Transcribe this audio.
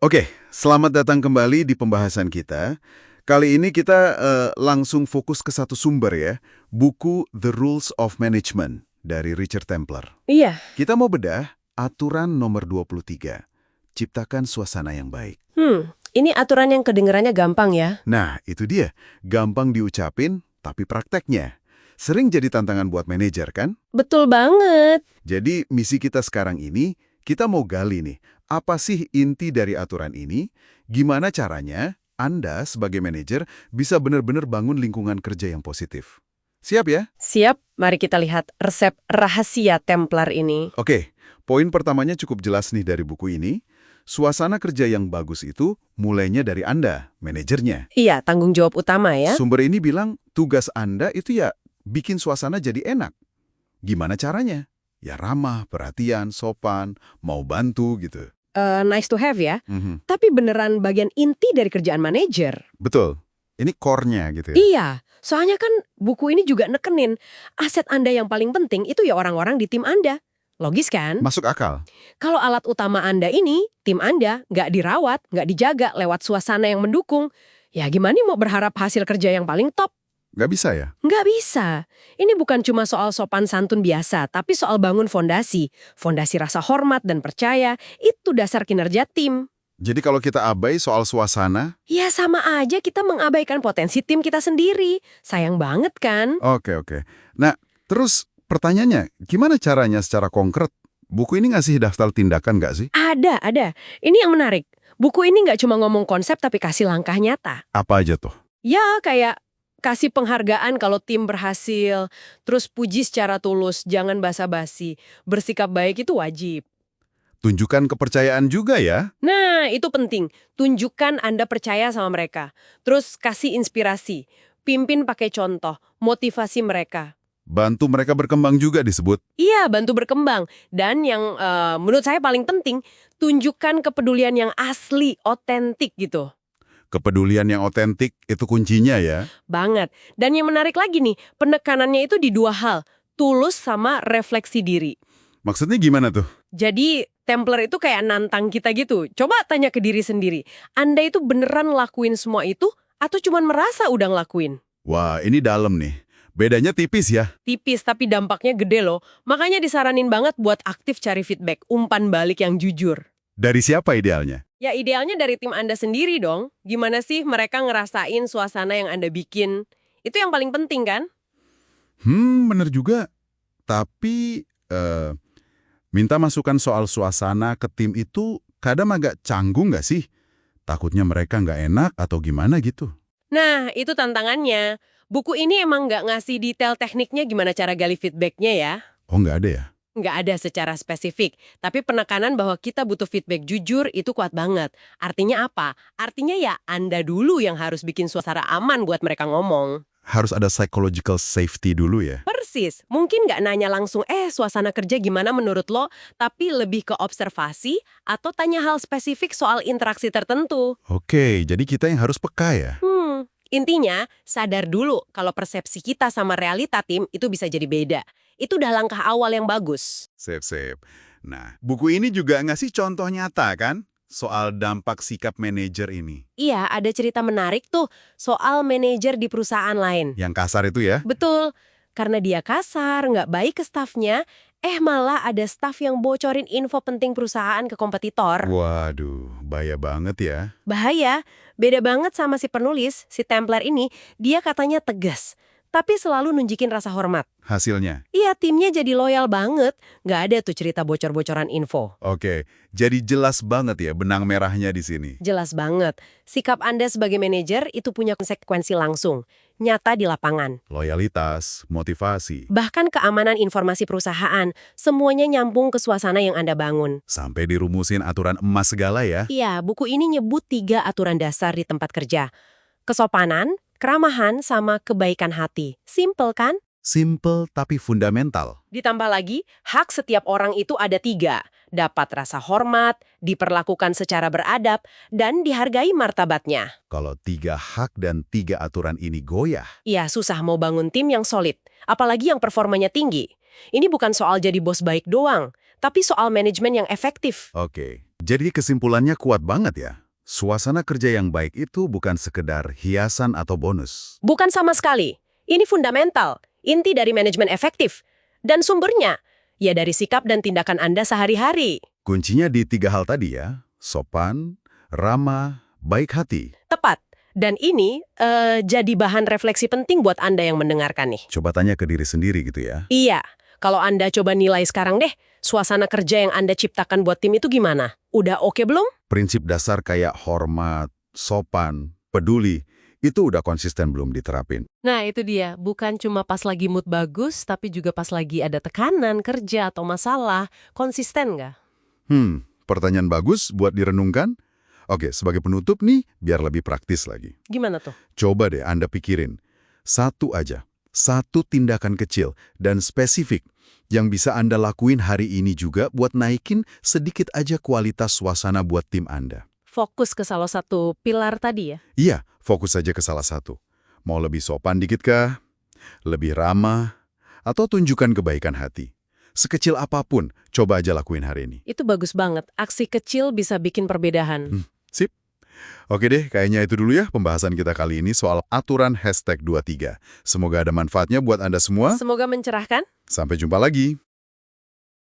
Oke, selamat datang kembali di pembahasan kita. Kali ini kita langsung fokus ke satu sumber ya, buku The Rules of Management dari Richard Templer. Iya. Kita mau bedah aturan nomor 23, ciptakan suasana yang baik. Ini aturan yang kedengerannya gampang ya. Nah, itu dia, gampang diucapin tapi prakteknya. Sering jadi tantangan buat manajer kan? Betul banget. Jadi misi kita sekarang ini, kita mau gali nih, apa sih inti dari aturan ini? Gimana caranya Anda sebagai manajer bisa benar-benar bangun lingkungan kerja yang positif? Siap ya? Siap, mari kita lihat resep rahasia Templar ini. Oke, poin pertamanya cukup jelas nih dari buku ini. Suasana kerja yang bagus itu mulainya dari Anda, manajernya. Iya, tanggung jawab utama ya. Sumber ini bilang tugas Anda itu ya bikin suasana jadi enak. Gimana caranya? Ya ramah, perhatian, sopan, mau bantu gitu. Nice to have ya. Tapi beneran bagian inti dari kerjaan manajer. Betul. Ini core-nya gitu ya. Iya, soalnya kan buku ini juga nekenin aset Anda yang paling penting itu ya orang-orang di tim Anda. Logis kan? Masuk akal. Kalau alat utama Anda ini, tim Anda, nggak dirawat, nggak dijaga lewat suasana yang mendukung, ya gimana mau berharap hasil kerja yang paling top? Nggak bisa ya? Nggak bisa. Ini bukan cuma soal sopan santun biasa, tapi soal bangun fondasi. Fondasi rasa hormat dan percaya, itu dasar kinerja tim. Jadi kalau kita abai soal suasana, Ya sama aja kita mengabaikan potensi tim kita sendiri. Sayang banget kan? oke. Nah, terus pertanyaannya, gimana caranya secara konkret? Buku ini ngasih daftar tindakan nggak sih? Ada. Ini yang menarik. Buku ini nggak cuma ngomong konsep tapi kasih langkah nyata. Apa aja tuh? Ya kayak kasih penghargaan kalau tim berhasil, terus puji secara tulus, jangan basa-basi. Bersikap baik itu wajib. Tunjukkan kepercayaan juga ya. Nah, itu penting. Tunjukkan Anda percaya sama mereka. Terus kasih inspirasi. Pimpin pakai contoh. Motivasi mereka. Bantu mereka berkembang juga disebut. Iya, bantu berkembang. Dan yang menurut saya paling penting, tunjukkan kepedulian yang asli, otentik gitu. Kepedulian yang otentik itu kuncinya ya. Banget. Dan yang menarik lagi nih, penekanannya itu di dua hal. Tulus sama refleksi diri. Maksudnya gimana tuh? Jadi, Templar itu kayak nantang kita gitu. Coba tanya ke diri sendiri. Anda itu beneran ngelakuin semua itu atau cuma merasa udah ngelakuin? Wah, ini dalam nih. Bedanya tipis ya. Tipis tapi dampaknya gede loh. Makanya disaranin banget buat aktif cari feedback, umpan balik yang jujur. Dari siapa idealnya? Ya idealnya dari tim Anda sendiri dong. Gimana sih mereka ngerasain suasana yang Anda bikin? Itu yang paling penting kan? Bener juga. Tapi, minta masukan soal suasana ke tim itu kadang agak canggung nggak sih? Takutnya mereka nggak enak atau gimana gitu. Nah, itu tantangannya. Buku ini emang nggak ngasih detail tekniknya gimana cara gali feedbacknya ya. Oh, nggak ada ya? Nggak ada secara spesifik, tapi penekanan bahwa kita butuh feedback jujur itu kuat banget. Artinya apa? Artinya ya Anda dulu yang harus bikin suasana aman buat mereka ngomong. Harus ada psychological safety dulu ya? Persis, mungkin nggak nanya langsung, suasana kerja gimana menurut lo, tapi lebih ke observasi atau tanya hal spesifik soal interaksi tertentu. Oke, jadi kita yang harus peka ya? Intinya, sadar dulu kalau persepsi kita sama realita tim itu bisa jadi beda. Itu udah langkah awal yang bagus. Sip. Nah, buku ini juga ngasih contoh nyata kan? Soal dampak sikap manajer ini. Iya, ada cerita menarik tuh soal manajer di perusahaan lain. Yang kasar itu ya? Betul, karena dia kasar, nggak baik ke stafnya, malah ada staf yang bocorin info penting perusahaan ke kompetitor. Waduh, bahaya banget ya. Bahaya, beda banget sama si penulis, si Templar ini, dia katanya tegas, tapi selalu nunjukin rasa hormat. Hasilnya? Iya, timnya jadi loyal banget, nggak ada tuh cerita bocor-bocoran info. Oke, jadi jelas banget ya benang merahnya di sini. Jelas banget, sikap Anda sebagai manajer itu punya konsekuensi langsung, nyata di lapangan. Loyalitas, motivasi, Bahkan keamanan informasi perusahaan, semuanya nyambung ke suasana yang Anda bangun. sampai dirumusin aturan emas segala ya. Iya, buku ini nyebut 3 aturan dasar di tempat kerja. Kesopanan, keramahan, sama kebaikan hati. Simple kan? Simple tapi fundamental. Ditambah lagi, hak setiap orang itu ada 3. Dapat rasa hormat, diperlakukan secara beradab, dan dihargai martabatnya. Kalau 3 hak dan 3 aturan ini goyah. Iya, susah mau bangun tim yang solid, apalagi yang performanya tinggi. Ini bukan soal jadi bos baik doang, tapi soal manajemen yang efektif. Oke, Jadi kesimpulannya kuat banget ya. Suasana kerja yang baik itu bukan sekedar hiasan atau bonus. Bukan sama sekali. Ini fundamental, inti dari manajemen efektif. Dan sumbernya, ya dari sikap dan tindakan Anda sehari-hari. Kuncinya di 3 hal tadi ya. Sopan, ramah, baik hati. Tepat. Dan ini jadi bahan refleksi penting buat Anda yang mendengarkan nih. Coba tanya ke diri sendiri gitu ya. Iya, kalau Anda coba nilai sekarang deh, suasana kerja yang Anda ciptakan buat tim itu gimana? Udah oke belum? Prinsip dasar kayak hormat, sopan, peduli, itu udah konsisten belum diterapin. Nah, itu dia. Bukan cuma pas lagi mood bagus, tapi juga pas lagi ada tekanan, kerja, atau masalah. Konsisten nggak? Pertanyaan bagus buat direnungkan. Oke, sebagai penutup nih, biar lebih praktis lagi. Gimana tuh? Coba deh Anda pikirin. Satu aja. Satu tindakan kecil dan spesifik yang bisa Anda lakuin hari ini juga buat naikin sedikit aja kualitas suasana buat tim Anda. Fokus ke salah satu pilar tadi ya? Iya, fokus saja ke salah satu. Mau lebih sopan dikit kah? Lebih ramah? Atau tunjukkan kebaikan hati? Sekecil apapun, coba aja lakuin hari ini. Itu bagus banget. Aksi kecil bisa bikin perbedaan. Sip. Oke deh, kayaknya itu dulu ya pembahasan kita kali ini soal aturan #23. Semoga ada manfaatnya buat Anda semua. Semoga mencerahkan. Sampai jumpa lagi.